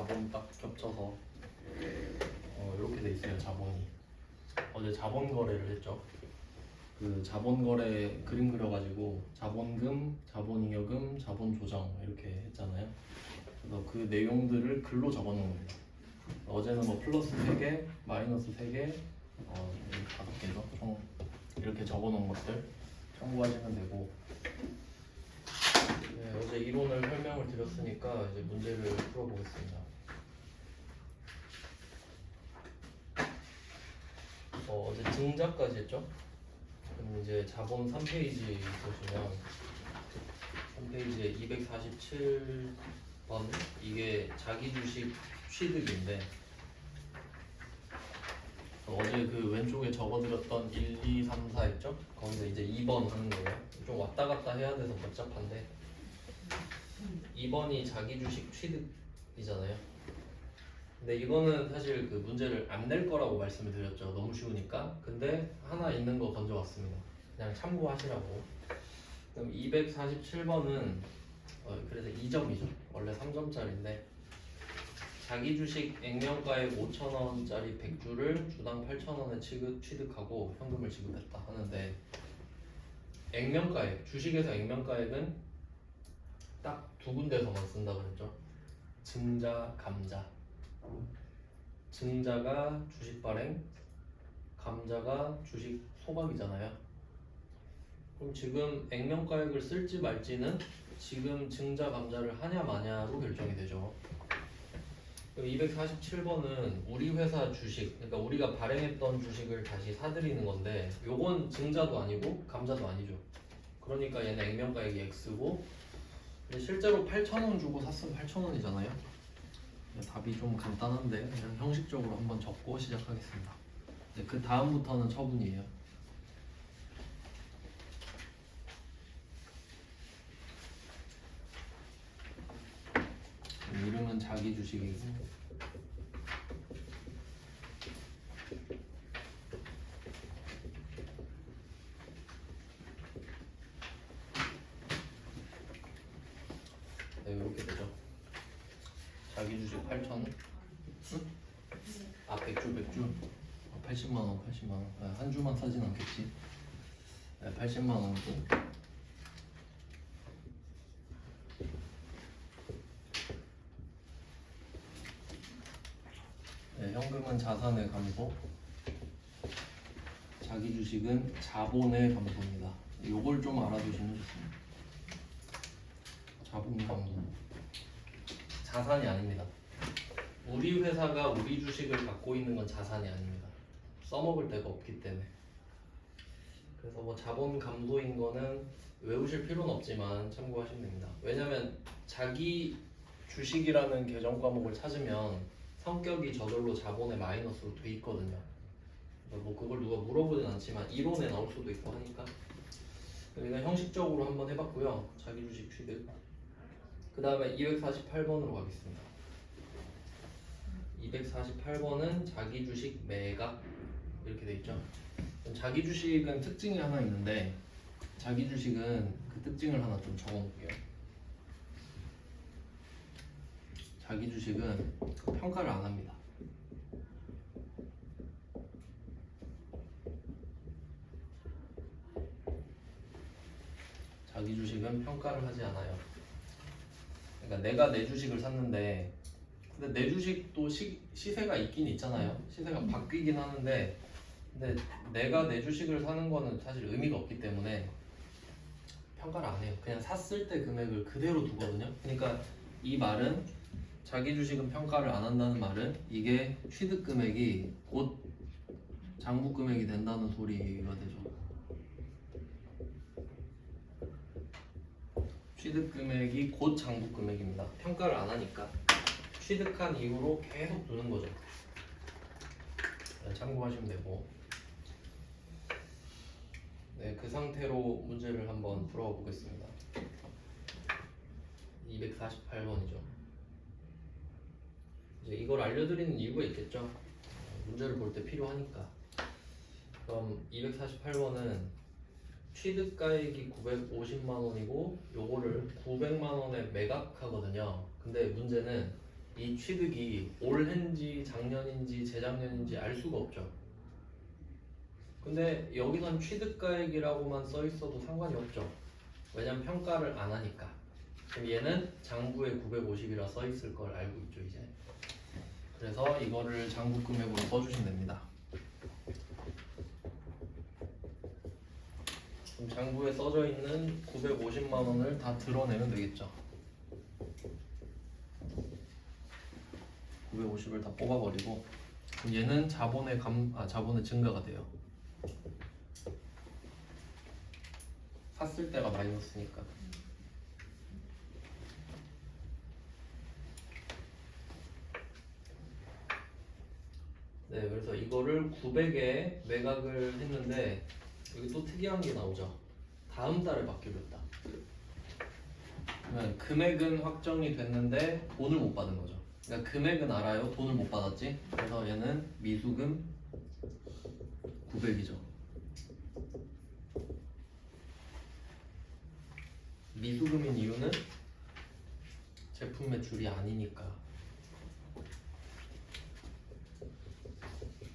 자본 딱 겹쳐서 이렇게 돼 있어요. 자본이 어제 자본 거래를 했죠. 그 자본 거래 그림 그려가지고 자본금, 자본잉여금, 자본조정 이렇게 했잖아요. 그래서 그 내용들을 글로 적어놓은 겁니다. 어제는 뭐 플러스 3개, 마이너스 3개, 5개죠. 총 이렇게 적어놓은 것들 참고하시면 되고, 네, 어제 이론을 설명을 드렸으니까 이제 문제를 풀어보겠습니다. 어제 증자까지 했죠. 그럼 이제 자본 3페이지 보시면 3페이지에 247번 이게 자기 주식 취득인데, 어제 그 왼쪽에 적어드렸던 1, 2, 3, 4 있죠? 거기서 이제 2번 하는 거예요. 좀 왔다 갔다 해야 돼서 복잡한데, 2번이 자기 주식 취득이잖아요. 근데 이거는 사실 그 문제를 안 낼 거라고 말씀을 드렸죠. 너무 쉬우니까. 근데 하나 있는 거 건져왔습니다. 그냥 참고하시라고. 그럼 247번은 그래서 2점이죠. 원래 3점짜리인데 자기 주식 액면가액 5,000원짜리 100주를 주당 8,000원에 취득하고 현금을 지급했다 하는데, 액면가액, 주식에서 액면가액은 딱 두 군데서만 쓴다 그랬죠. 증자, 감자. 증자가 주식 발행, 감자가 주식 소각이잖아요. 그럼 지금 액면가액을 쓸지 말지는 지금 증자, 감자를 하냐 마냐로 결정이 되죠. 247번은 우리 회사 주식, 그러니까 우리가 발행했던 주식을 다시 사들이는 건데, 요건 증자도 아니고 감자도 아니죠. 그러니까 얘는 액면가액이 X고, 근데 실제로 8,000원 주고 샀으면 8,000원이잖아요. 답이 좀 간단한데 그냥 형식적으로 한번 적고 시작하겠습니다. 그 다음부터는 처분이에요. 이름은 자기 주식이고, 네, 이렇게 되죠. 자기 주식 8,000원, 아 100주 80만원 한 주만 사진 않겠지. 80만원이고, 현금은 자산의 감소, 자기 주식은 자본의 감소입니다. 요걸 좀 알아두시면 좋습니다. 자본 감소, 자산이 아닙니다. 우리 회사가 우리 주식을 갖고 있는 건 자산이 아닙니다. 써먹을 데가 없기 때문에. 그래서 뭐 자본 감소인 거는 외우실 필요는 없지만 참고하시면 됩니다. 왜냐면 자기 주식이라는 계정 과목을 찾으면 성격이 저절로 자본의 마이너스로 돼 있거든요. 뭐 그걸 누가 물어보진 않지만 이론에 나올 수도 있고 하니까 그냥 형식적으로 한번 해봤고요. 자기 주식 취득. 그 다음에 248번으로 가겠습니다. 248번은 자기 주식 매각 이렇게 돼 있죠. 자기 주식은 특징이 하나 있는데, 자기 주식은 그 특징을 하나 좀 적어놓을게요. 자기 주식은 평가를 안 합니다. 자기 주식은 평가를 하지 않아요. 그러니까 내가 내 주식을 샀는데, 근데 내 주식도 시세가 있긴 있잖아요. 시세가 바뀌긴 하는데, 근데 내가 내 주식을 사는 거는 사실 의미가 없기 때문에 평가를 안 해요. 그냥 샀을 때 금액을 그대로 두거든요. 그러니까 이 말은, 자기 주식은 평가를 안 한다는 말은 이게 취득 금액이 곧 장부 금액이 된다는 소리가 되죠. 취득 금액이 곧 장부 금액입니다. 평가를 안 하니까 취득한 이후로 계속 두는 거죠. 참고하시면 되고, 네, 그 상태로 문제를 한번 풀어 보겠습니다. 248번이죠. 이제 이걸 알려드리는 이유가 있겠죠. 문제를 볼 때 필요하니까. 그럼 248번은 취득가액이 950만 원이고 요거를 900만 원에 매각하거든요. 근데 문제는 이 취득이 올해인지 작년인지 재작년인지 알 수가 없죠. 근데 여기선 취득가액이라고만 써 있어도 상관이 없죠. 왜냐면 평가를 안 하니까. 그럼 얘는 장부에 950이라 써 있을 걸 알고 있죠 이제. 그래서 이거를 장부 금액으로 써주시면 됩니다. 그럼 장부에 써져 있는 950만 원을 다 드러내면 되겠죠. 950을 다 뽑아버리고 그럼 얘는 자본의 증가가 돼요. 샀을 때가 마이너스니까. 네, 그래서 이거를 900에 매각을 했는데 여기 또 특이한 게 나오죠. 다음 달에 받기로 했다. 그러면 금액은 확정이 됐는데 돈을 못 받은 거죠. 그러니까 금액은 알아요. 돈을 못 받았지. 그래서 얘는 미수금 900이죠. 미수금인 이유는 제품 매출이 아니니까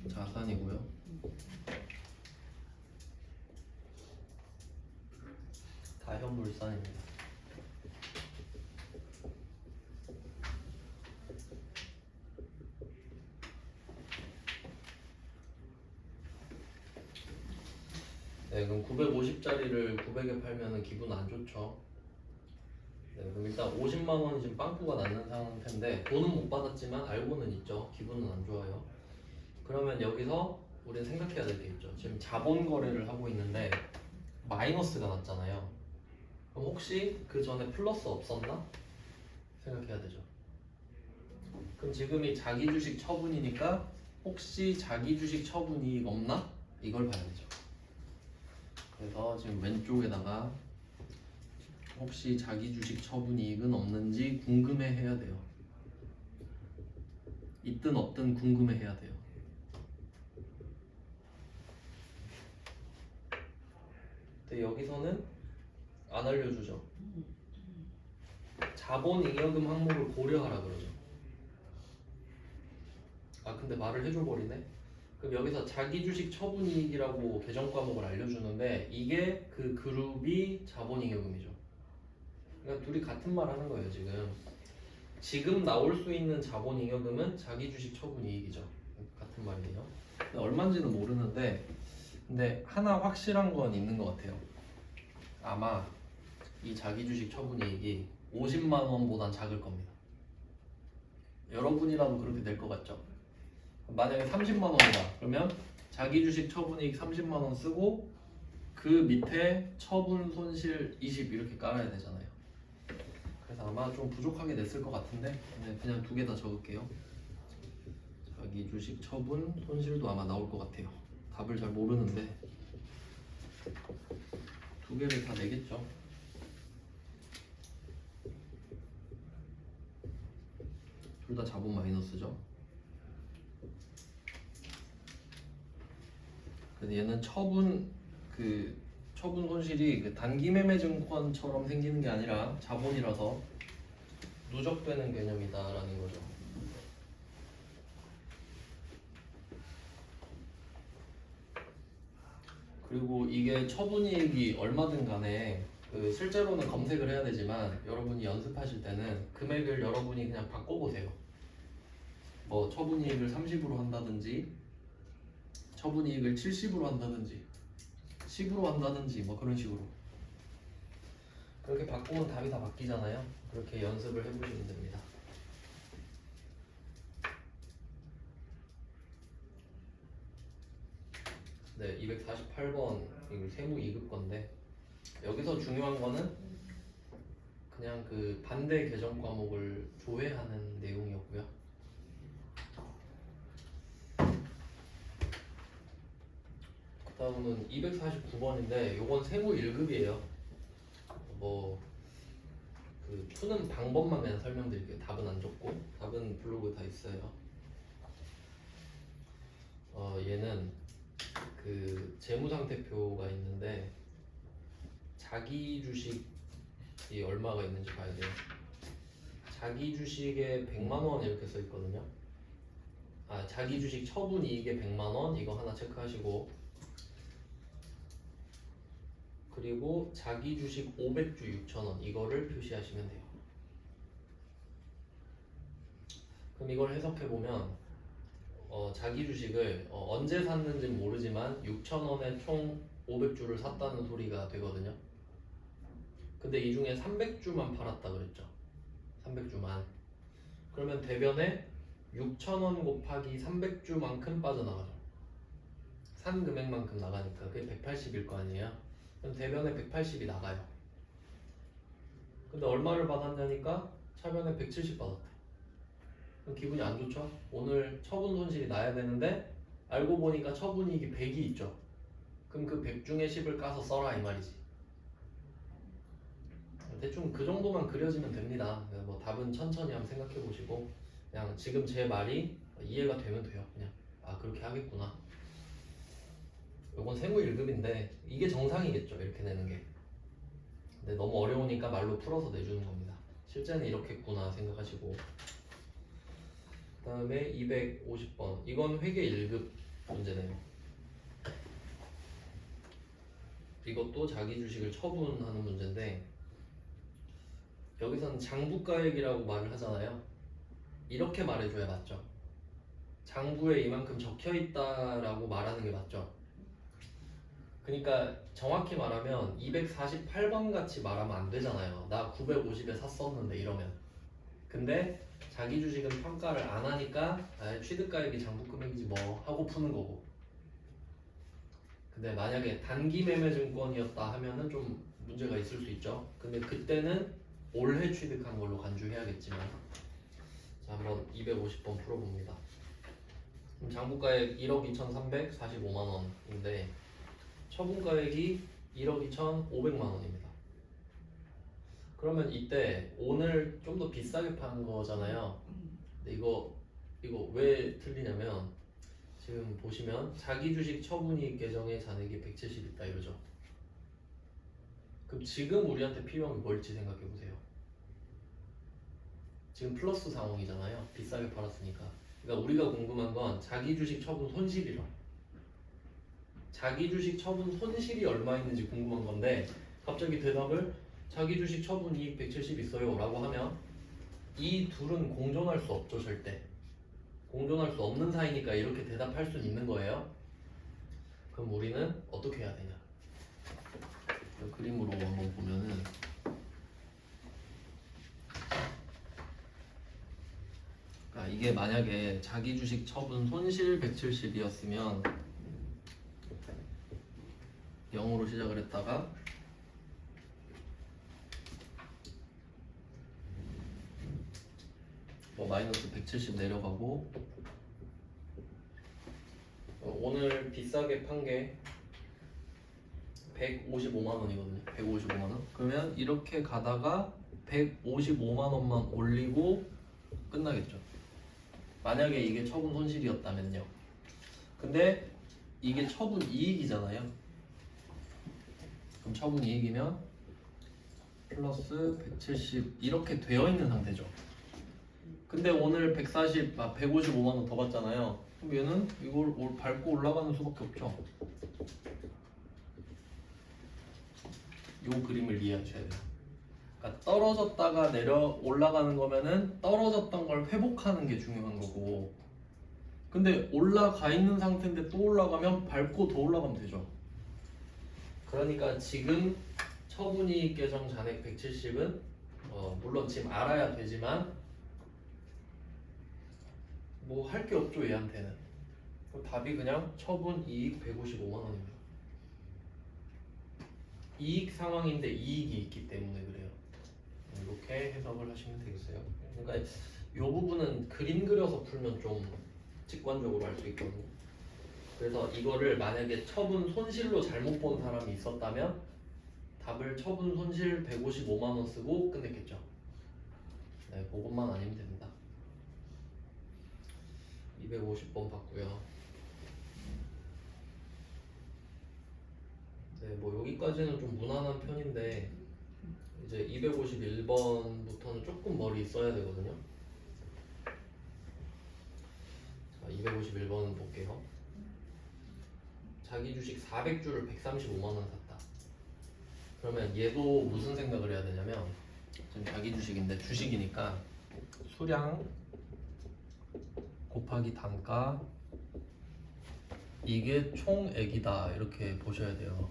자산이고요. 다 현물산입니다. 네, 그럼 950짜리를 900에 팔면은 기분 안 좋죠. 네, 그럼 일단 50만 원이 지금 빵꾸가 났는 상태인데 돈은 못 받았지만 알고는 있죠. 기분은 안 좋아요. 그러면 여기서 우리는 생각해야 될 게 있죠. 지금 자본 거래를 하고 있는데 마이너스가 났잖아요. 그럼 혹시 그 전에 플러스 없었나? 생각해야 되죠. 그럼 지금이 자기 주식 처분이니까 혹시 자기 주식 처분 이익 없나? 이걸 봐야 되죠. 그래서 지금 왼쪽에다가 혹시 자기 주식 처분 이익은 없는지 궁금해 해야 돼요. 있든 없든 궁금해 해야 돼요. 근데 여기서는 안 알려주죠. 자본잉여금 항목을 고려하라 그러죠. 아 근데 말을 해줘 버리네. 그럼 여기서 자기 주식 처분 이익이라고 계정 과목을 알려주는데 이게 그 그룹이 자본잉여금이죠. 그러니까 둘이 같은 말 하는 거예요 지금. 지금 나올 수 있는 자본잉여금은 자기 주식 처분 이익이죠. 같은 말이에요. 근데 얼마인지는 모르는데 근데 하나 확실한 건 있는 것 같아요. 아마 이 자기 주식 처분 이익이 50만 원보단 작을 겁니다. 여러분이라도 그렇게 될 것 같죠? 만약에 30만 원이다. 그러면 자기 주식 처분 이익 30만 원 쓰고 그 밑에 처분 손실 20 이렇게 깔아야 되잖아요. 그래서 아마 좀 부족하게 냈을 것 같은데 그냥 두 개 다 적을게요. 자기 주식 처분 손실도 아마 나올 것 같아요. 답을 잘 모르는데 두 개를 다 내겠죠. 둘 다 자본 마이너스죠. 근데 얘는 처분 손실이 그 단기 매매 증권처럼 생기는 게 아니라 자본이라서 누적되는 개념이다라는 거죠. 그리고 이게 처분이익이 얼마든 간에 그 실제로는 검색을 해야 되지만 여러분이 연습하실 때는 금액을 여러분이 그냥 바꿔보세요. 뭐 처분이익을 30으로 한다든지 처분이익을 70으로 한다든지 10으로 한다든지 뭐 그런 식으로 그렇게 바꾸면 답이 다 바뀌잖아요. 그렇게 연습을 해보시면 됩니다. 네, 248번 이거 세무 2급 건데 여기서 중요한 거는 그냥 그 반대 계정 과목을 조회하는 내용이었고요. 그 다음은 249번인데 요건 세무 1급이에요. 뭐 그 푸는 방법만 그냥 설명드릴게요. 답은 안 줬고 답은 블로그에 다 있어요. 얘는 그 재무상태표가 있는데 자기 주식이 얼마가 있는지 봐야 돼요. 자기 주식에 100만 원 이렇게 써 있거든요. 자기 주식 처분 이익에 100만 원 이거 하나 체크하시고, 그리고 자기 주식 500주 6,000원 이거를 표시하시면 돼요. 그럼 이걸 해석해 보면 자기 주식을 언제 샀는지 모르지만 6,000원에 총 500주를 샀다는 소리가 되거든요. 근데 이 중에 300주만 팔았다 그랬죠. 300주만. 그러면 대변에 6,000원 곱하기 300주만큼 빠져나가죠. 산 금액만큼 나가니까 그게 180일 거 아니에요. 그럼 대변에 180이 나가요. 근데 얼마를 받았냐니까 차변에 170 받았대. 그럼 기분이 안 좋죠? 오늘 처분 손실이 나야 되는데 알고 보니까 처분이익이 100이 있죠. 그럼 그 100 중에 10을 까서 써라 이 말이지. 대충 그 정도만 그려지면 됩니다. 뭐 답은 천천히 한번 생각해 보시고 그냥 지금 제 말이 이해가 되면 돼요. 그냥 그렇게 하겠구나. 요건 세무 1급인데 이게 정상이겠죠. 이렇게 내는 게. 근데 너무 어려우니까 말로 풀어서 내주는 겁니다. 실제는 이렇겠구나 생각하시고. 그 다음에 250번 이건 회계 1급 문제네요. 이것도 자기 주식을 처분하는 문제인데 여기서는 장부가액이라고 말을 하잖아요. 이렇게 말해줘야 맞죠. 장부에 이만큼 적혀있다라고 말하는 게 맞죠. 그러니까 정확히 말하면 248번 같이 말하면 안 되잖아요. 나 950에 샀었는데 이러면. 근데 자기 주식은 평가를 안 하니까 취득가액이 장부금액이지 뭐 하고 푸는 거고. 근데 만약에 단기 매매 증권이었다 하면은 좀 문제가 있을 수 있죠. 근데 그때는 올해 취득한 걸로 간주해야겠지만. 자, 한번 250번 풀어봅니다. 그럼 장부가액 1억 2,345만 원인데 처분가액이 1억 2,500만 원입니다. 그러면 이때 오늘 좀 더 비싸게 파는 거잖아요. 근데 이거 왜 틀리냐면 지금 보시면 자기 주식 처분이익 계정에 잔액이 170 있다 이러죠. 그럼 지금 우리한테 필요한 게 뭘지 생각해 보세요. 지금 플러스 상황이잖아요. 비싸게 팔았으니까. 그러니까 우리가 궁금한 건 자기 주식 처분 손실이라. 자기 주식 처분 손실이 얼마 있는지 궁금한 건데 갑자기 대답을 자기 주식 처분 이익 170 있어요 라고 하면 이 둘은 공존할 수 없죠. 절대 공존할 수 없는 사이니까 이렇게 대답할 수는 있는 거예요. 그럼 우리는 어떻게 해야 되냐, 그림으로 한번 보면은 이게 만약에 자기 주식 처분 손실 170이었으면 0으로 시작을 했다가 마이너스 170 내려가고 오늘 비싸게 판 게 155만 원이거든요. 155만 원. 그러면 이렇게 가다가 155만 원만 올리고 끝나겠죠. 만약에 이게 처분 손실이었다면요. 근데 이게 처분 이익이잖아요. 그럼 처분 이익이면 플러스 170 이렇게 되어 있는 상태죠. 근데 오늘 155만 원 더 받잖아요. 그럼 얘는 이걸 밟고 올라가는 수밖에 없죠. 요 그림을 이해하셔야 돼요. 그러니까 떨어졌다가 내려 올라가는 거면은 떨어졌던 걸 회복하는 게 중요한 거고, 근데 올라가 있는 상태인데 또 올라가면 밟고 더 올라가면 되죠. 그러니까 지금 처분이익 계정 잔액 170은 물론 지금 알아야 되지만 뭐 할 게 없죠 얘한테는. 답이 그냥 처분이익 155만 원입니다. 이익 상황인데 이익이 있기 때문에 그래요. 이렇게 해석을 하시면 되겠어요. 그러니까 이 부분은 그림 그려서 풀면 좀 직관적으로 할 수 있거든요. 그래서 이거를 만약에 처분 손실로 잘못 본 사람이 있었다면 답을 처분 손실 155만 원 쓰고 끝냈겠죠. 네, 그것만 아니면 됩니다. 250번 봤고요. 네, 뭐 여기까지는 좀 무난한 편인데 이제 251번부터는 조금 머리 써야 되거든요. 자, 251번은 볼게요. 자기 주식 400주를 135만 원 샀다. 그러면 얘도 무슨 생각을 해야 되냐면, 지금 자기 주식인데 주식이니까 수량 곱하기 단가, 이게 총액이다 이렇게 보셔야 돼요.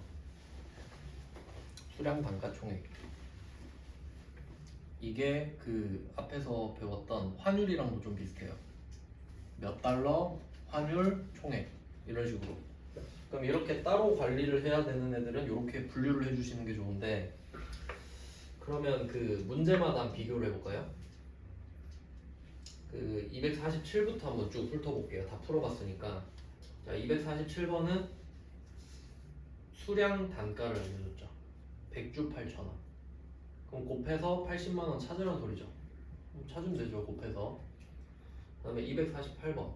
수량 단가 총액. 이게 그 앞에서 배웠던 환율이랑도 좀 비슷해요. 몇 달러 환율 총액 이런 식으로. 그럼 이렇게 따로 관리를 해야 되는 애들은 이렇게 분류를 해주시는 게 좋은데, 그러면 그 문제마다 한번 비교를 해볼까요? 그 247부터 한번 쭉 훑어볼게요. 다 풀어봤으니까. 자, 247번은 수량 단가를 알려줬죠. 100주 8,000원. 그럼 곱해서 80만 원 찾으란 소리죠. 그럼 찾으면 되죠, 곱해서. 그 다음에 248번.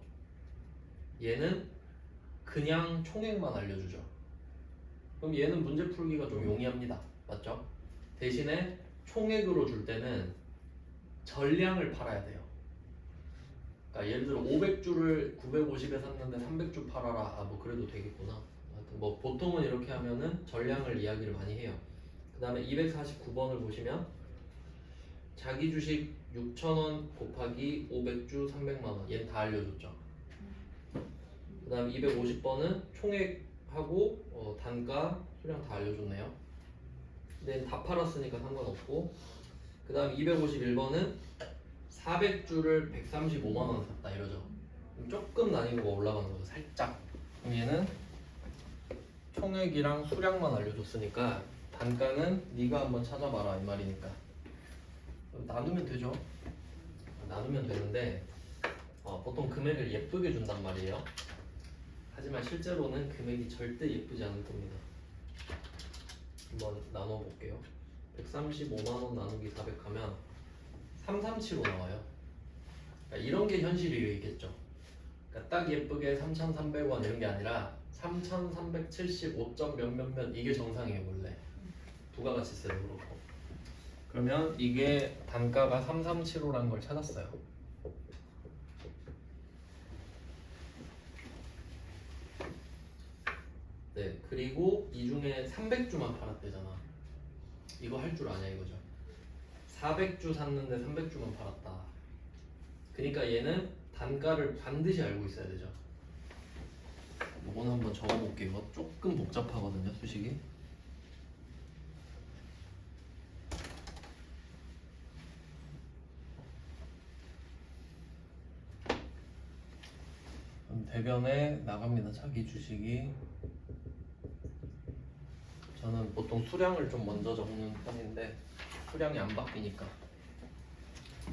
얘는 그냥 총액만 알려주죠. 그럼 얘는 문제 풀기가 좀 용이합니다. 맞죠? 대신에 총액으로 줄 때는 전량을 팔아야 돼요. 그러니까 예를 들어 500주를 950에 샀는데 300주 팔아라. 아, 뭐 그래도 되겠구나. 하여튼 뭐 보통은 이렇게 하면은 전량을 이야기를 많이 해요. 그 다음에 249번을 보시면 자기 주식 6,000원 곱하기 500주 300만원, 얘는 다 알려줬죠. 그 다음 250번은 총액하고 단가, 수량 다 알려줬네요. 근데 다 팔았으니까 상관없고, 그 다음 251번은 400주를 135만원 샀다 이러죠. 조금 난이도가 올라가는 거죠, 살짝. 그럼 얘는 총액이랑 수량만 알려줬으니까 단가는 네가 한번 찾아봐라 이 말이니까. 나누면 되죠. 나누면 되는데 보통 금액을 예쁘게 준단 말이에요. 하지만 실제로는 금액이 절대 예쁘지 않을 겁니다. 한번 나눠볼게요. 135만원 나누기 400 하면 337로 나와요. 그러니까 이런 게 현실이겠죠. 그러니까 딱 예쁘게 3,300원 이런 게 아니라 3,375점 몇몇몇, 이게 정상이에요 원래. 부가가치세도 그렇고. 그러면 이게 단가가 3375라는 걸 찾았어요. 네, 그리고 이 중에 300주만 팔았대잖아. 이거 할 줄 아냐 이거죠. 400주 샀는데 300주만 팔았다. 그러니까 얘는 단가를 반드시 알고 있어야 되죠. 이거는 한번 적어볼게요. 조금 복잡하거든요, 수식이. 대변에 나갑니다. 자기 주식이. 저는 보통 수량을 좀 먼저 적는 편인데 수량이 안 바뀌니까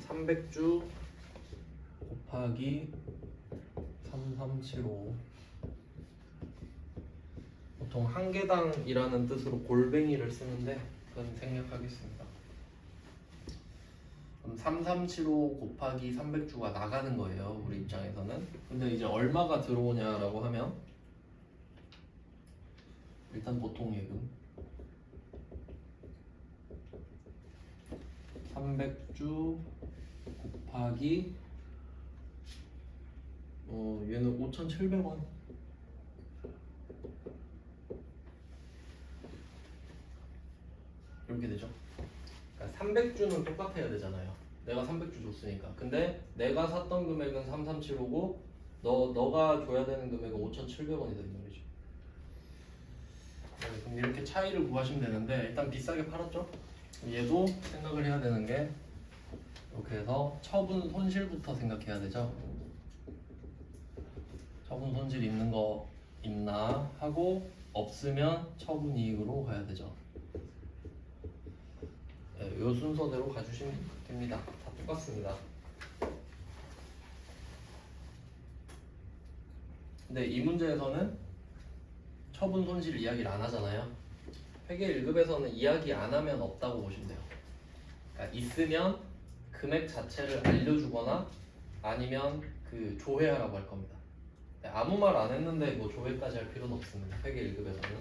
300주 곱하기 3375. 보통 한 개당이라는 뜻으로 골뱅이를 쓰는데 그건 생략하겠습니다. 그럼 3375 곱하기 300주가 나가는 거예요, 우리 입장에서는. 근데 이제 얼마가 들어오냐라고 하면 일단 보통 예금 300주 곱하기 얘는 5,700원. 이렇게 되죠. 그러니까 300주는 똑같아야 되잖아요. 내가 300주 줬으니까. 근데 내가 샀던 금액은 3375고 너가 줘야 되는 금액은 5,700원이다 이 말이죠. 네, 그럼 이렇게 차이를 구하시면 되는데 일단 비싸게 팔았죠. 얘도 생각을 해야 되는 게 이렇게 해서 처분 손실부터 생각해야 되죠. 처분 손실 있는 거 있나 하고 없으면 처분 이익으로 가야 되죠. 네, 이 순서대로 가주시면 됩니다. 다 똑같습니다. 근데 이 문제에서는 처분 손실 이야기를 안 하잖아요. 회계 1급에서는 이야기 안 하면 없다고 보시면 돼요. 그러니까 있으면 금액 자체를 알려주거나 아니면 그 조회하라고 할 겁니다. 아무 말 안 했는데 뭐 조회까지 할 필요는 없습니다. 회계 1급에서는.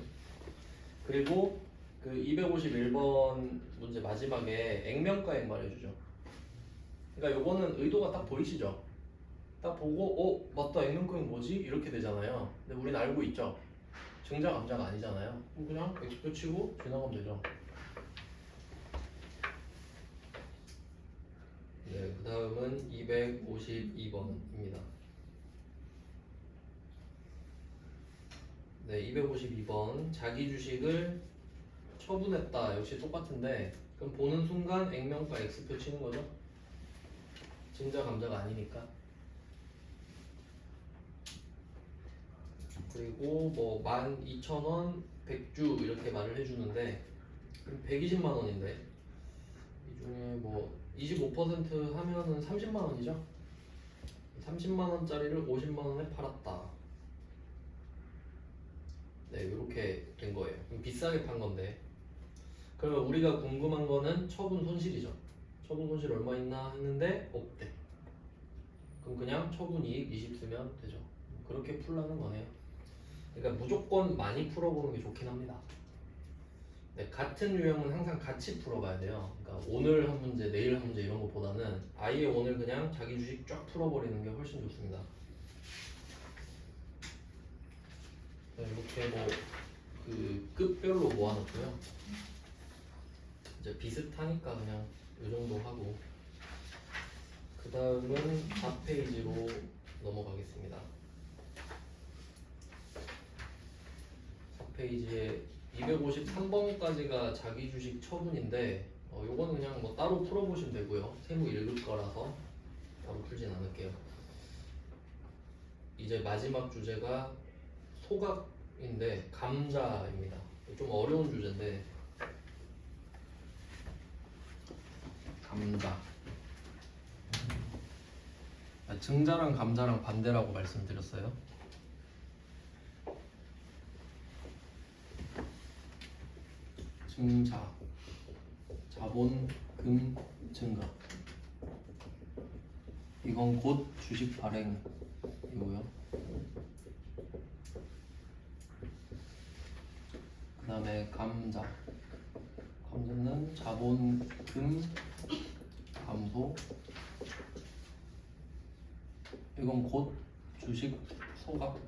그리고 그 251번 문제 마지막에 액면가액 말해주죠. 그러니까 요거는 의도가 딱 보이시죠? 딱 보고 맞다 액면가액 뭐지? 이렇게 되잖아요. 근데 우린 알고 있죠. 증자 감자가 아니잖아요. 그럼 그냥 x표 치고 지나가면 되죠. 네, 그 다음은 252번입니다. 네, 252번 자기 주식을 처분했다. 역시 똑같은데 그럼 보는 순간 액면가 x표 치는 거죠? 증자 감자가 아니니까. 그리고 뭐 12,000원 100주 이렇게 말을 해주는데 120만 원인데 이 중에 뭐 25% 하면은 30만 원이죠? 30만 원짜리를 50만 원에 팔았다. 네, 이렇게 된 거예요. 그럼 비싸게 판 건데. 그러면 우리가 궁금한 거는 처분 손실이죠. 처분 손실 얼마 있나 했는데 없대. 그럼 그냥 처분 이익 20 쓰면 되죠. 그렇게 풀라는 거네요. 그러니까 무조건 많이 풀어보는 게 좋긴 합니다. 네, 같은 유형은 항상 같이 풀어봐야 돼요. 그러니까 오늘 한 문제, 내일 한 문제 이런 것보다는 아예 오늘 그냥 자기 주식 쫙 풀어버리는 게 훨씬 좋습니다. 네, 이렇게 뭐 그 급별로 모아놓고요. 이제 비슷하니까 그냥 이 정도 하고 그 다음은 4페이지로 넘어가겠습니다. 4페이지에 253번까지가 자기 주식 처분인데 요거는 그냥 뭐 따로 풀어보시면 되고요. 세무 읽을 거라서 따로 풀진 않을게요. 이제 마지막 주제가 소각인데 감자입니다. 좀 어려운 주제인데 감자. 증자랑 감자랑 반대라고 말씀드렸어요. 증자, 자본금 증가. 이건 곧 주식 발행이고요. 그 다음에 감자. 감자는 자본금 감소. 이건 곧 주식 소각.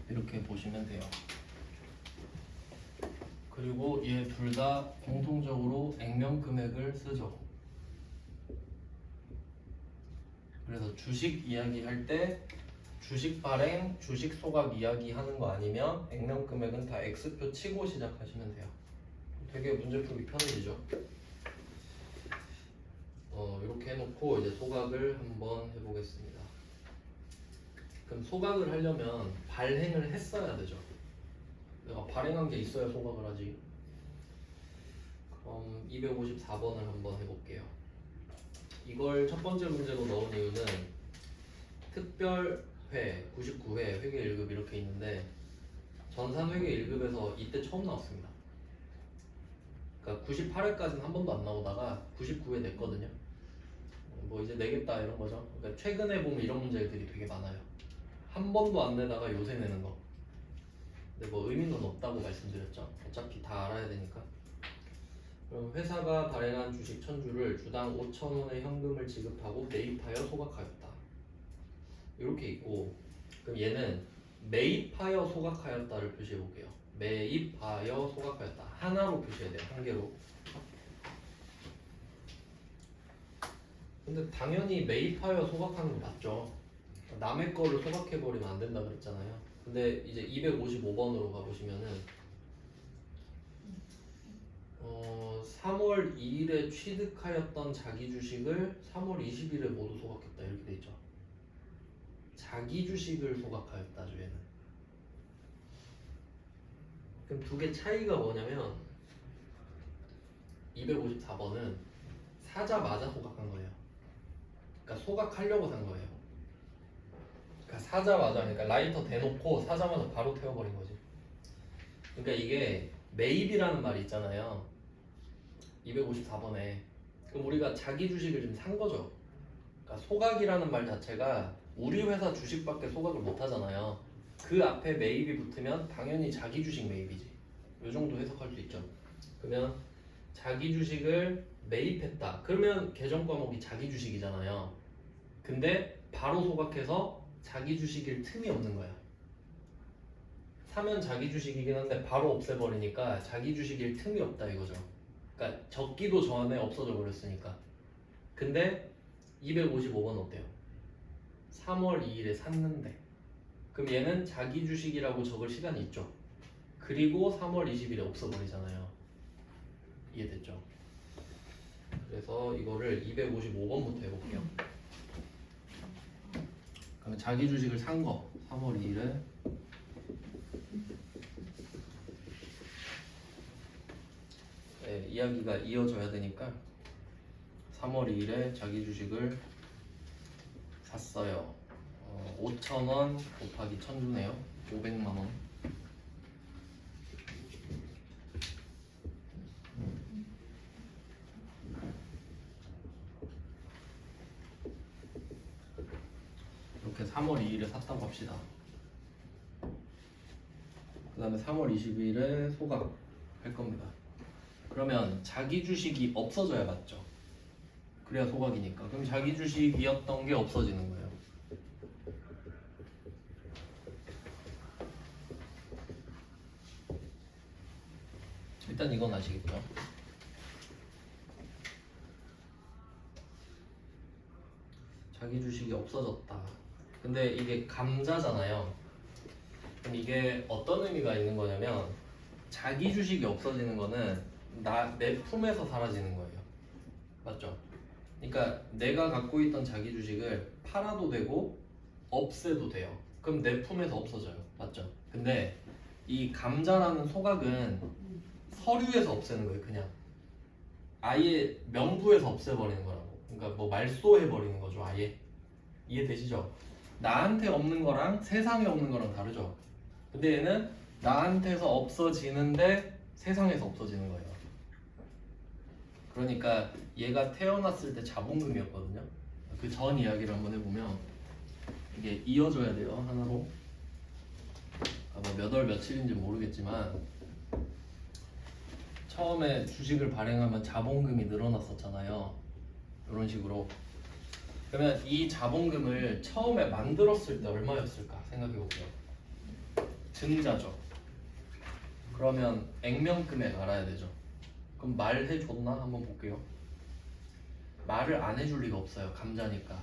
이렇게 보시면 돼요. 그리고 얘 둘 다 공통적으로 액면 금액을 쓰죠. 그래서 주식 이야기할 때 주식 발행, 주식 소각 이야기 하는 거 아니면 액면 금액은 다 X표 치고 시작하시면 돼요. 되게 문제 풀기 편해지죠. 이렇게 해놓고 이제 소각을 한번 해보겠습니다. 그럼 소각을 하려면 발행을 했어야 되죠. 내가 발행한 게 있어야 소각을 하지. 그럼 254번을 한번 해볼게요. 이걸 첫 번째 문제로 넣은 이유는 특별회 99회 회계 1급 이렇게 있는데 전산 회계 1급에서 이때 처음 나왔습니다. 그러니까 98회까지는 한 번도 안 나오다가 99회 냈거든요. 뭐 이제 내겠다 이런 거죠. 그러니까 최근에 보면 이런 문제들이 되게 많아요. 한 번도 안 내다가 요새 내는 거. 근데 뭐 의미는 없다고 말씀드렸죠. 어차피 다 알아야 되니까. 그럼 회사가 발행한 주식 1000주를 주당 5,000원의 현금을 지급하고 매입하여 소각하였다. 이렇게 있고, 그럼 얘는 매입하여 소각하였다를 표시해 볼게요. 매입하여 소각하였다. 하나로 표시해야 돼요. 한 개로. 근데 당연히 매입하여 소각하는 거 맞죠? 남의 거를 소각해 버리면 안 된다 그랬잖아요. 근데 이제 255번으로 가보시면은 3월 2일에 취득하였던 자기 주식을 3월 20일에 모두 소각했다 이렇게 돼 있죠. 자기 주식을 소각하였다죠 얘는. 그럼 두 개 차이가 뭐냐면 254번은 사자마자 소각한 거예요. 그러니까 소각하려고 산 거예요. 그러니까 사자마자, 그러니까 라이터 대놓고 사자마자 바로 태워버린 거지. 그러니까 이게 매입이라는 말이 있잖아요. 254번에. 그럼 우리가 자기 주식을 지금 산 거죠. 그러니까 소각이라는 말 자체가 우리 회사 주식밖에 소각을 못 하잖아요. 그 앞에 매입이 붙으면 당연히 자기 주식 매입이지. 이 정도 해석할 수 있죠. 그러면 자기 주식을 매입했다. 그러면 계정 과목이 자기 주식이잖아요. 근데 바로 소각해서 자기 주식일 틈이 없는 거야. 사면 자기 주식이긴 한데 바로 없애버리니까 자기 주식일 틈이 없다 이거죠. 그러니까 적기도 전에 없어져 버렸으니까. 근데 255번 어때요? 3월 2일에 샀는데 그럼 얘는 자기 주식이라고 적을 시간이 있죠. 그리고 3월 20일에 없어버리잖아요. 이해됐죠? 그래서 이거를 255번부터 해볼게요. 그러면 자기 주식을 산 거 3월 2일에 네, 이야기가 이어져야 되니까 3월 2일에 자기 주식을 샀어요. 5,000원 곱하기 1,000주네요. 500만원. 이렇게 3월 2일에 샀다고 합시다. 그 다음에 3월 22일에 소각할 겁니다. 그러면 자기 주식이 없어져야 맞죠? 그래야 소각이니까. 그럼 자기 주식이었던 게 없어지는 거예요. 일단 이건 아시겠죠? 자기 주식이 없어졌다. 근데 이게 감자잖아요. 그럼 이게 어떤 의미가 있는 거냐면 자기 주식이 없어지는 거는 내 품에서 사라지는 거예요. 맞죠? 그러니까 내가 갖고 있던 자기 주식을 팔아도 되고 없애도 돼요. 그럼 내 품에서 없어져요. 맞죠? 근데 이 감자라는 소각은 서류에서 없애는 거예요. 그냥 아예 명부에서 없애버리는 거라고. 그러니까 뭐 말소해버리는 거죠. 아예. 이해되시죠? 나한테 없는 거랑 세상에 없는 거랑 다르죠. 근데 얘는 나한테서 없어지는데 세상에서 없어지는 거예요. 그러니까 얘가 태어났을 때 자본금이었거든요. 그 전 이야기를 한번 해보면 이게 이어져야 돼요. 하나로. 뭐 몇 월 며칠인지 모르겠지만 처음에 주식을 발행하면 자본금이 늘어났었잖아요. 이런 식으로. 그러면 이 자본금을 처음에 만들었을 때 얼마였을까 생각해 볼게요. 증자죠. 그러면 액면금액 알아야 되죠. 그럼 말해줬나 한번 볼게요. 말을 안 해줄 리가 없어요. 감자니까.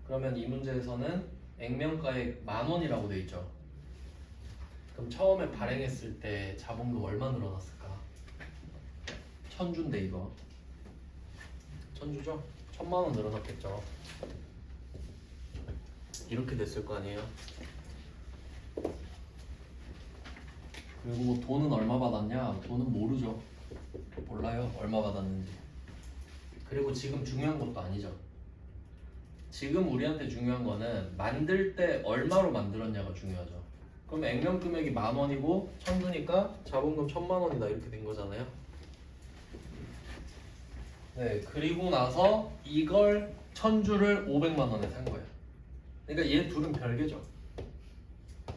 그러면 이 문제에서는 액면가액 10,000원이라고 돼 있죠. 그럼 처음에 발행했을 때 자본금 얼마 늘어났을까? 1,000주인데 이거 1,000주죠? 1,000,000원 늘어났겠죠. 이렇게 됐을 거 아니에요. 그리고 뭐 돈은 얼마 받았냐? 돈은 모르죠. 몰라요. 얼마 받았는지. 그리고 지금 중요한 것도 아니죠. 지금 우리한테 중요한 거는 만들 때 얼마로 만들었냐가 중요하죠. 그럼 액면 금액이 10,000원이고 1,000주니까 자본금 1,000,000원이다 이렇게 된 거잖아요. 네, 그리고 나서 이걸 1,000주를 500만원에 산 거예요. 그러니까 얘 둘은 별개죠.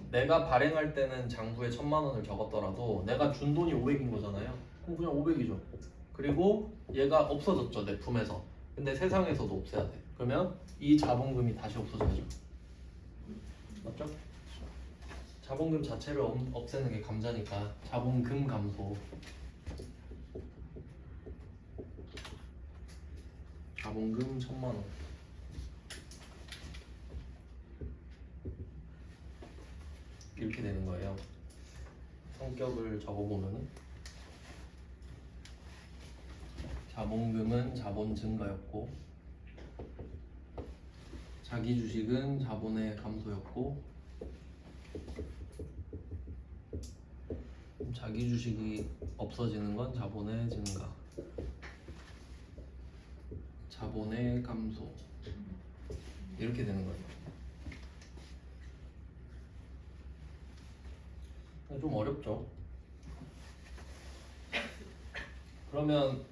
내가 발행할 때는 장부에 1,000만원을 적었더라도 내가 준 돈이 500인 거잖아요. 그럼 그냥 500이죠. 그리고 얘가 없어졌죠, 내 품에서. 근데 세상에서도 없애야 돼. 그러면 이 자본금이 다시 없어져야죠. 맞죠? 자본금 자체를 없애는 게 감자니까 자본금 감소. 자본금 1,000만원. 이렇게 되는 거예요. 성격을 적어보면은 자본금은 자본 증가였고 자기 주식은 자본의 감소였고 자기 주식이 없어지는 건 자본의 증가, 자본의 감소 이렇게 되는 거예요. 좀 어렵죠. 그러면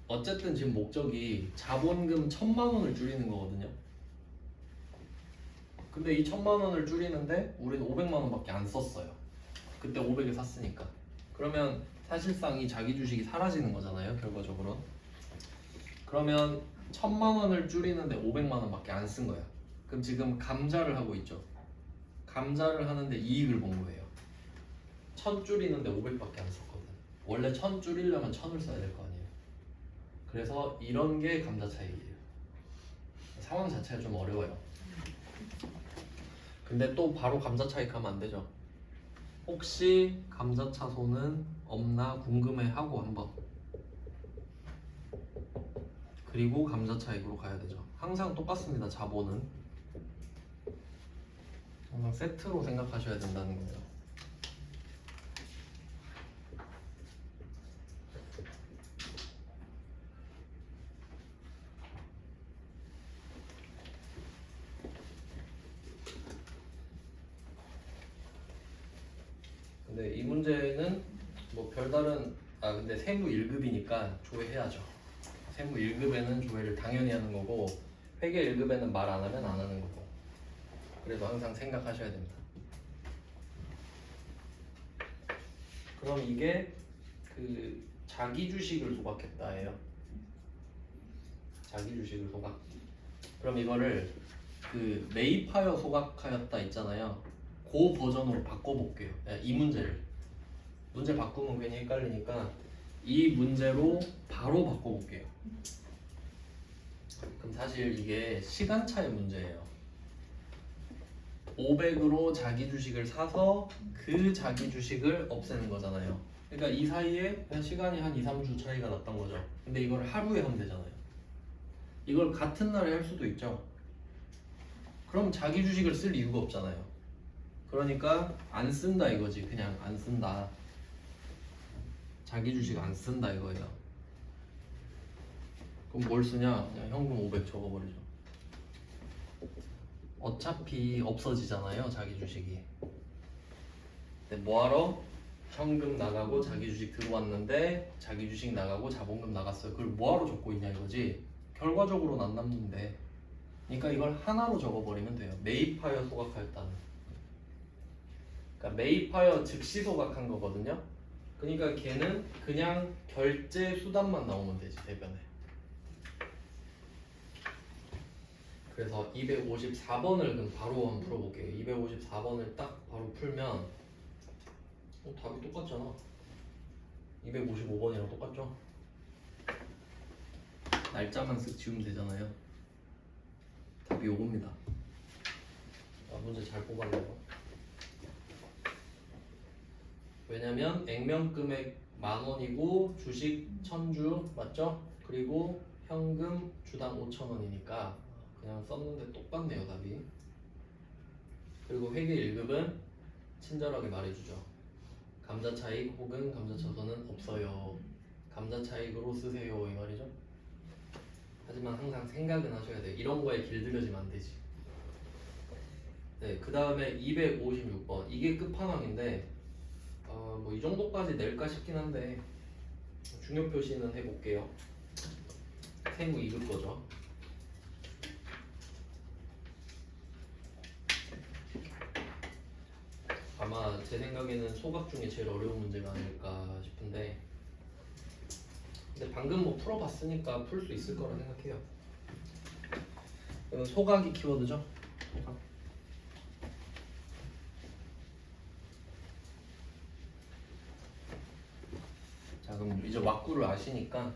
어쨌든 지금 목적이 자본금 1,000만원을 줄이는 거거든요. 근데 이 1,000만원을 줄이는데 우리는 500만원밖에 안 썼어요. 그때 500에 샀으니까. 그러면 사실상 이 자기 주식이 사라지는 거잖아요, 결과적으로. 그러면 1000만 원을 줄이는데 500만 원밖에 안 쓴 거야. 그럼 지금 감자를 하고 있죠. 감자를 하는데 이익을 본 거예요. 1000 줄이는데 500밖에 안 썼거든. 원래 1000 줄이려면 1000을 써야 될 거 아니에요. 그래서 이런 게 감자 차익이에요. 상황 자체가 좀 어려워요. 근데 또 바로 감자 차익 하면 안 되죠. 혹시 감자 차손은 없나 궁금해 하고 한번. 그리고 감자 차익으로 가야 되죠. 항상 똑같습니다. 자본은 항상 세트로 생각하셔야 된다는 거예요. 근데 이 문제는 뭐 별다른 근데 세무 1급이니까 조회해야죠. 세무 1급에는 조회를 당연히 하는 거고 회계 1급에는 말 안 하면 안 하는 거고. 그래도 항상 생각하셔야 됩니다. 그럼 이게 그 자기 주식을 소각했다예요. 자기 주식을 소각. 그럼 이거를 그 매입하여 소각하였다 있잖아요. 그 버전으로 바꿔볼게요. 이 문제를. 문제 바꾸면 괜히 헷갈리니까 이 문제로 바로 바꿔볼게요. 그럼 사실 이게 시간차의 문제예요. 500으로 자기 주식을 사서 그 자기 주식을 없애는 거잖아요. 그러니까 이 사이에 그냥 시간이 한 2, 3주 차이가 났던 거죠. 근데 이걸 하루에 하면 되잖아요. 이걸 같은 날에 할 수도 있죠. 그럼 자기 주식을 쓸 이유가 없잖아요. 그러니까 안 쓴다 이거지. 그냥 안 쓴다. 자기 주식 안 쓴다 이거예요. 그럼 뭘 쓰냐? 그냥 현금 500 적어버리죠. 어차피 없어지잖아요, 자기 주식이. 근데 뭐하러? 현금 나가고 자기 주식 들어왔는데 자기 주식 나가고 자본금 나갔어요. 그걸 뭐하러 적고 있냐 이거지. 결과적으로는 안 남는데. 그러니까 이걸 하나로 적어버리면 돼요. 매입하여 소각하였다는. 그러니까 매입하여 즉시 소각한 거거든요. 그러니까 걔는 그냥 결제 수단만 나오면 되지, 대변에. 그래서 254번을 그럼 바로 한번 풀어볼게요. 254번을 딱 바로 풀면 답이 똑같잖아. 255번이랑 똑같죠? 날짜만 쓱 지우면 되잖아요. 답이 요겁니다. 문제 잘 뽑았네요. 왜냐면 액면금액 10,000원이고 주식 1000주 맞죠? 그리고 현금 주당 5,000원이니까 그냥 썼는데 똑같네요, 답이. 그리고 회계 1급은 친절하게 말해주죠. 감자 차익 혹은 감자 차손은 없어요. 감자 차익으로 쓰세요 이 말이죠. 하지만 항상 생각은 하셔야 돼요. 이런 거에 길들여지면 안 되지. 네, 그 다음에 256번 이게 끝판왕인데 뭐 이 정도까지 낼까 싶긴 한데 중요 표시는 해볼게요. 세무 2급 거죠. 아마 제 생각에는 소각 중에 제일 어려운 문제가 아닐까 싶은데 근데 방금 뭐 풀어봤으니까 풀 수 있을 거라 생각해요. 이건 소각이 키워드죠. 소각. 자 그럼 이제 왁구를 아시니까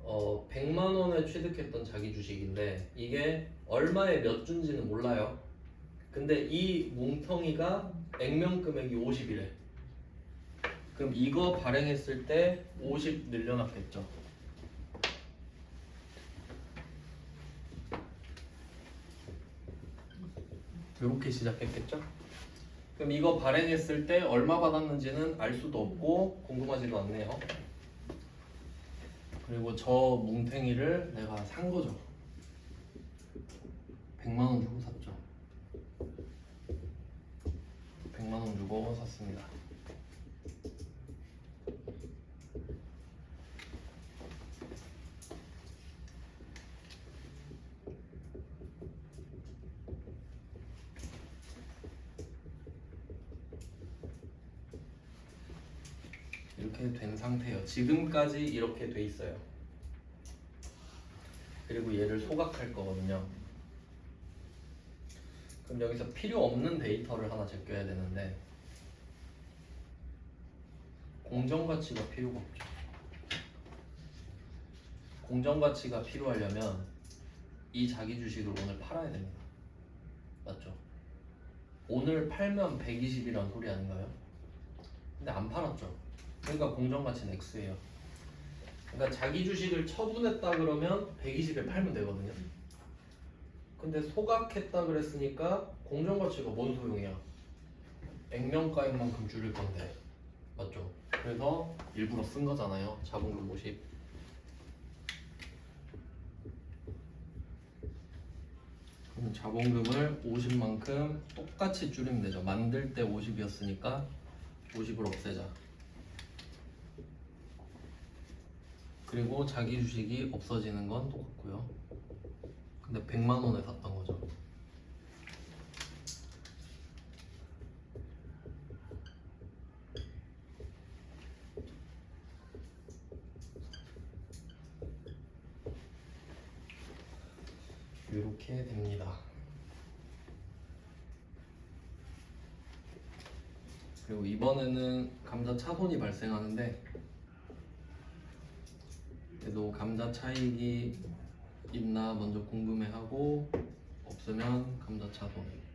100만 원에 취득했던 자기 주식인데 이게 얼마에 몇 주인지는 몰라요. 근데 이 뭉텅이가 액면 금액이 50이래. 그럼 이거 발행했을 때 50 늘려놨겠죠. 이렇게 시작했겠죠. 그럼 이거 발행했을 때 얼마 받았는지는 알 수도 없고 궁금하지도 않네요. 그리고 저 뭉탱이를 내가 산 거죠. 100만 원 주고 샀죠. 100만 원 주고 샀습니다. 이렇게 된 상태예요. 지금까지 이렇게 돼 있어요. 그리고 얘를 소각할 거거든요. 그럼 여기서 필요 없는 데이터를 하나 제껴야 되는데 공정가치가 필요가 없죠. 공정가치가 필요하려면 이 자기 주식을 오늘 팔아야 됩니다. 맞죠? 오늘 팔면 120이란 소리 아닌가요? 근데 안 팔았죠. 그러니까 공정가치는 X예요. 그러니까 자기 주식을 처분했다 그러면 120에 팔면 되거든요. 근데 소각했다 그랬으니까 공정가치가 뭔 소용이야? 액면가액만큼 줄일 건데. 맞죠? 그래서 일부러 쓴 거잖아요. 자본금 50. 그럼 자본금을 50만큼 똑같이 줄이면 되죠. 만들 때 50이었으니까 50을 없애자. 그리고 자기 주식이 없어지는 건 똑같고요. 근데 100만 원에 샀던 거죠. 이렇게 됩니다. 그리고 이번에는 감자 차손이 발생하는데 그래도 감자 차익이 있나 먼저 궁금해하고 없으면 감자 차손.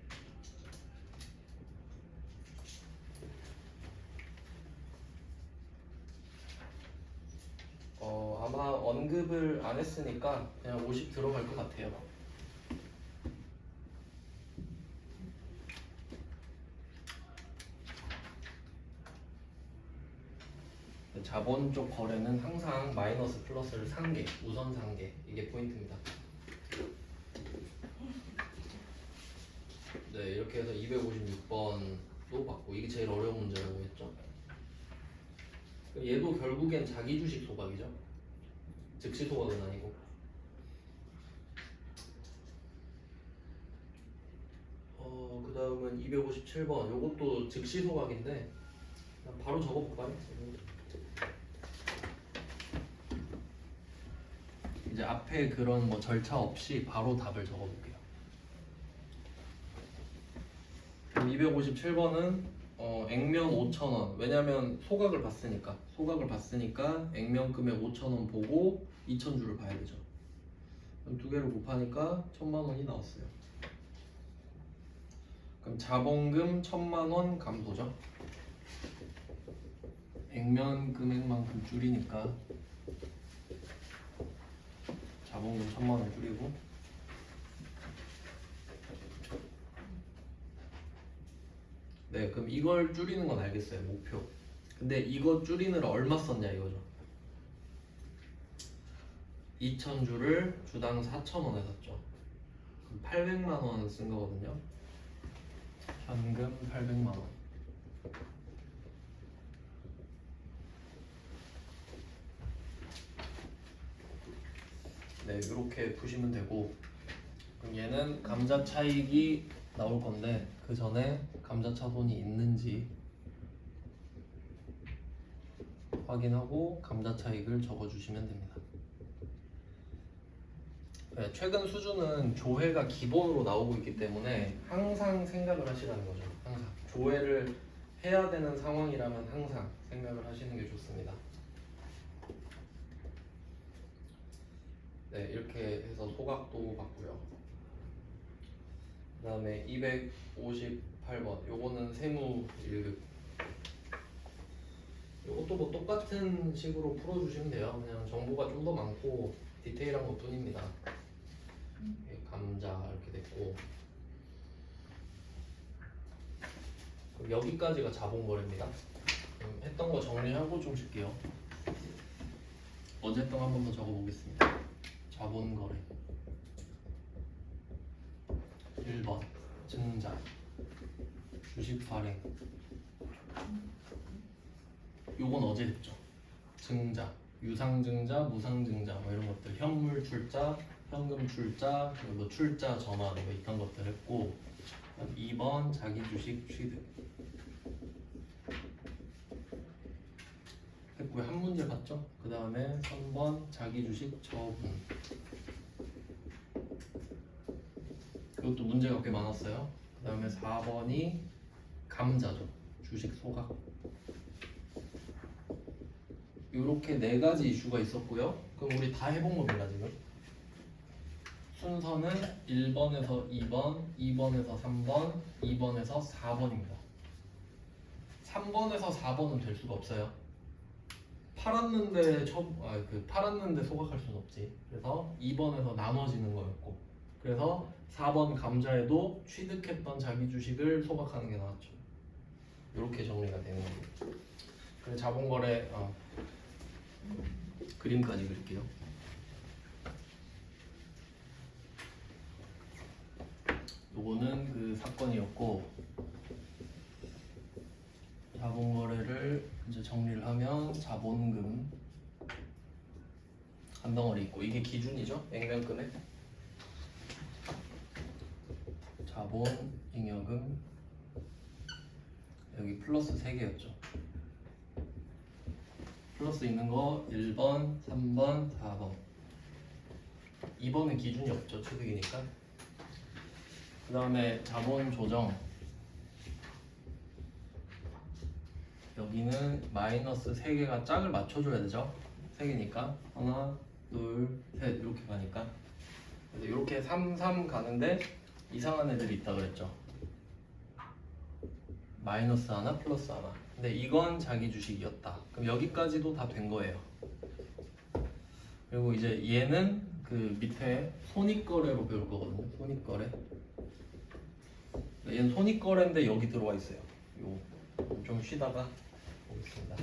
아마 언급을 안 했으니까 그냥 50 들어갈 것 같아요. 자본 쪽 거래는 항상 마이너스 플러스를 상계, 우선 상계, 이게 포인트입니다. 네, 이렇게 해서 256번도 받고 이게 제일 어려운 문제라고 했죠. 얘도 결국엔 자기 주식 소각이죠. 즉시 소각은 아니고. 그 다음은 257번. 요것도 즉시 소각인데 바로 적어볼까요? 이제 앞에 그런 뭐 절차 없이 바로 답을 적어볼게요. 257번은 액면 5,000원. 왜냐면 소각을 봤으니까 액면금액 5,000원 보고 2,000주를 봐야 되죠. 그럼 두 개를 곱하니까 1,000만 원이 나왔어요. 그럼 자본금 1,000만 원 감소죠. 액면 금액만큼 줄이니까 자본금 1,000만 원 줄이고 네, 그럼 이걸 줄이는 건 알겠어요. 목표. 근데 이거 줄이느라 얼마 썼냐 이거죠. 2,000주를 주당 4,000원에 샀죠. 그럼 800만 원 쓴 거거든요. 현금 800만 원. 네, 이렇게 푸시면 되고 그럼 얘는 감자 차익이 나올 건데 그 전에 감자 차손이 있는지 확인하고 감자 차익을 적어주시면 됩니다. 네, 최근 수준은 조회가 기본으로 나오고 있기 때문에 항상 생각을 하시라는 거죠. 항상 조회를 해야 되는 상황이라면 항상 생각을 하시는 게 좋습니다. 네, 이렇게 해서 소각도 받고요. 그 다음에 258번 요거는 세무 1급. 요것도 뭐 똑같은 식으로 풀어주시면 돼요. 그냥 정보가 좀 더 많고 디테일한 것 뿐입니다. 감자 이렇게 됐고 그럼 여기까지가 자본거래입니다. 그럼 했던 거 정리하고 좀 쉴게요. 어제 했던 거 한 번 더 적어보겠습니다. 자본거래 1번 증자 주식 발행 요건 어제 했죠. 증자 유상증자 무상증자 뭐 이런 것들 현물 출자 현금 출자 그리고 출자 전환 뭐 이런 것들 했고 2번 자기 주식 취득 됐고요. 한 문제 봤죠? 그 다음에 3번 자기 주식 처분. 이것도 문제가 꽤 많았어요. 그 다음에 4번이 감자죠. 주식 소각. 이렇게 네 가지 이슈가 있었고요. 그럼 우리 다 해본 겁니다 지금. 순서는 1번에서 2번, 2번에서 3번, 2번에서 4번입니다. 3번에서 4번은 될 수가 없어요. 팔았는데 팔았는데 소각할 수는 없지. 그래서 2번에서 나눠지는 거였고, 그래서 4번 감자에도 취득했던 자기 주식을 소각하는 게 나왔죠. 이렇게 정리가 되는 거예요. 그래서 자본거래 그림까지 그릴게요. 요거는 그 사건이었고, 자본거래를 이제 정리를 하면 자본금 한 덩어리 있고, 이게 기준이죠. 액면금액. 자본, 잉여금, 여기 플러스 3개였죠. 플러스 있는 거 1번, 3번, 4번. 2번은 기준이 없죠. 취득이니까. 그 다음에 자본 조정. 여기는 마이너스 3개가 짝을 맞춰줘야 되죠. 3개니까 하나, 둘, 셋 이렇게 가니까. 그래서 이렇게 3, 3 가는데 이상한 애들이 있다 그랬죠. 마이너스 하나, 플러스 하나. 근데 이건 자기 주식이었다. 그럼 여기까지도 다 된 거예요. 그리고 이제 얘는 그 밑에 손익거래로 배울 거거든요. 손익거래. 얘는 손익거래인데 여기 들어와 있어요. 좀 쉬다가 보겠습니다.